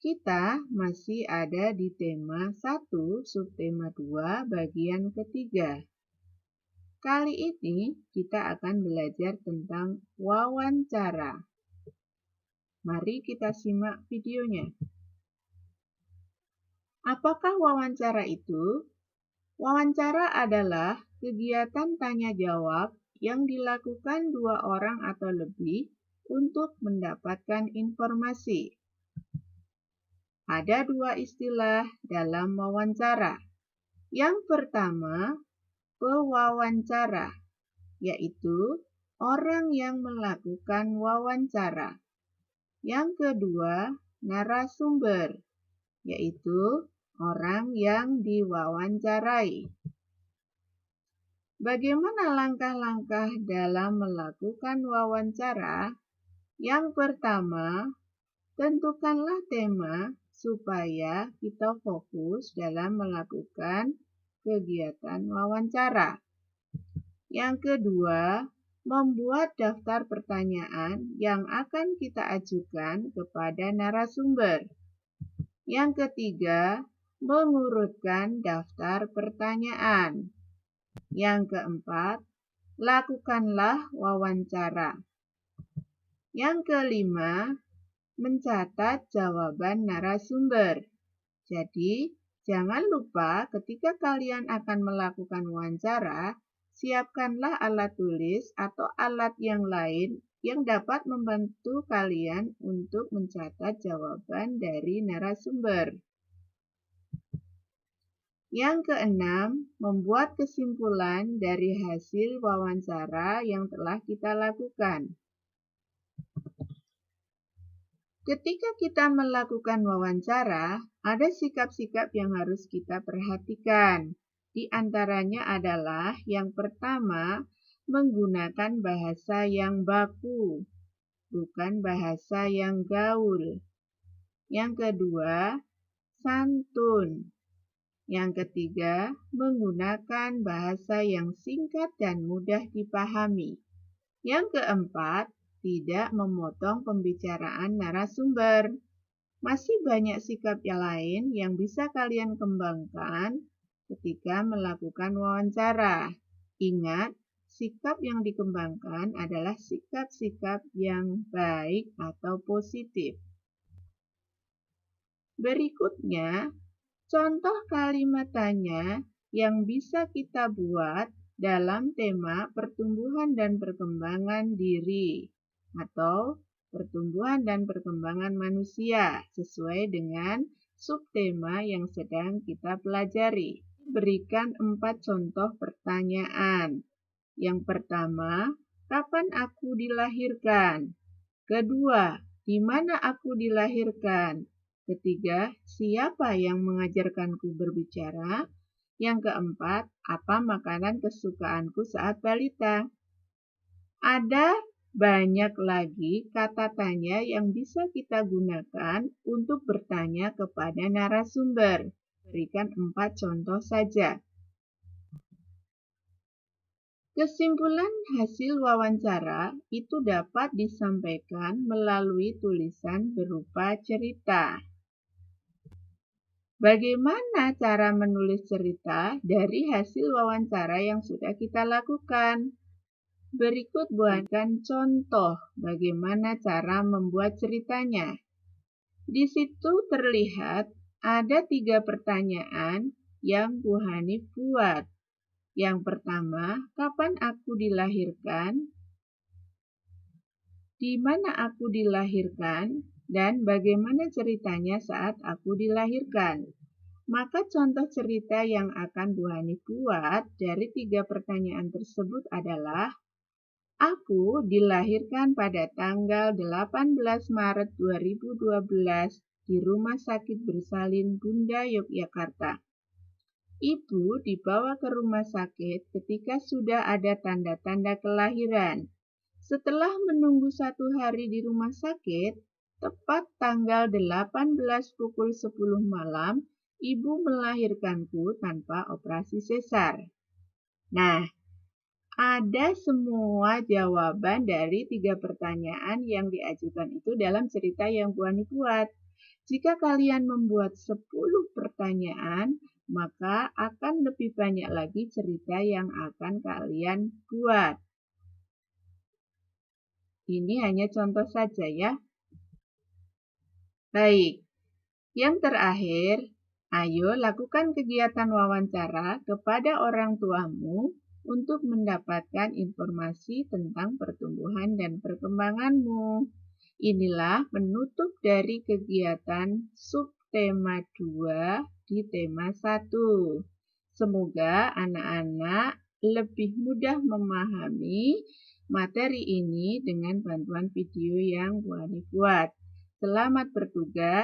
Kita masih ada di tema 1, subtema 2, bagian ketiga. Kali ini kita akan belajar tentang wawancara. Mari kita simak videonya. Apakah wawancara itu? Wawancara adalah kegiatan tanya-jawab yang dilakukan dua orang atau lebih untuk mendapatkan informasi. Ada dua istilah dalam wawancara. Yang pertama, pewawancara, yaitu orang yang melakukan wawancara. Yang kedua, narasumber, yaitu orang yang diwawancarai. Bagaimana langkah-langkah dalam melakukan wawancara? Yang pertama, tentukanlah tema supaya kita fokus dalam melakukan kegiatan wawancara. Yang kedua, membuat daftar pertanyaan yang akan kita ajukan kepada narasumber. Yang ketiga, mengurutkan daftar pertanyaan. Yang keempat, lakukanlah wawancara. Yang kelima, mencatat jawaban narasumber. Jadi, jangan lupa ketika kalian akan melakukan wawancara, siapkanlah alat tulis atau alat yang lain yang dapat membantu kalian untuk mencatat jawaban dari narasumber. Yang keenam, membuat kesimpulan dari hasil wawancara yang telah kita lakukan. Ketika kita melakukan wawancara, ada sikap-sikap yang harus kita perhatikan. Di antaranya adalah yang pertama, menggunakan bahasa yang baku, bukan bahasa yang gaul. Yang kedua, santun. Yang ketiga, menggunakan bahasa yang singkat dan mudah dipahami. Yang keempat, tidak memotong pembicaraan narasumber. Masih banyak sikap yang lain yang bisa kalian kembangkan ketika melakukan wawancara. Ingat, sikap yang dikembangkan adalah sikap-sikap yang baik atau positif. Berikutnya, contoh kalimat tanya yang bisa kita buat dalam tema pertumbuhan dan perkembangan diri atau pertumbuhan dan perkembangan manusia sesuai dengan subtema yang sedang kita pelajari. Berikan 4 contoh pertanyaan. Yang pertama, kapan aku dilahirkan? Kedua, di mana aku dilahirkan? Ketiga, siapa yang mengajarkanku berbicara? Yang keempat, apa makanan kesukaanku saat balita? Ada banyak lagi kata tanya yang bisa kita gunakan untuk bertanya kepada narasumber. Berikan 4 contoh saja. Kesimpulan hasil wawancara itu dapat disampaikan melalui tulisan berupa cerita. Bagaimana cara menulis cerita dari hasil wawancara yang sudah kita lakukan? Berikut buatkan contoh bagaimana cara membuat ceritanya. Di situ terlihat ada 3 pertanyaan yang Bu Hanif buat. Yang pertama, kapan aku dilahirkan? Di mana aku dilahirkan? Dan bagaimana ceritanya saat aku dilahirkan? Maka contoh cerita yang akan Bu Hanif buat dari 3 pertanyaan tersebut adalah: aku dilahirkan pada tanggal 18 Maret 2012 di Rumah Sakit Bersalin Bunda Yogyakarta. Ibu dibawa ke rumah sakit ketika sudah ada tanda-tanda kelahiran. Setelah menunggu 1 hari di rumah sakit, tepat tanggal 18 pukul 10 malam, ibu melahirkanku tanpa operasi sesar. Nah, ada semua jawaban dari 3 pertanyaan yang diajukan itu dalam cerita yang Bu Ani buat. Jika kalian membuat 10 pertanyaan, maka akan lebih banyak lagi cerita yang akan kalian buat. Ini hanya contoh saja ya. Baik, yang terakhir, ayo lakukan kegiatan wawancara kepada orang tuamu untuk mendapatkan informasi tentang pertumbuhan dan perkembanganmu. Inilah penutup dari kegiatan subtema 2 di tema 1. Semoga anak-anak lebih mudah memahami materi ini dengan bantuan video yang Bu Hani buat. Selamat bertugas.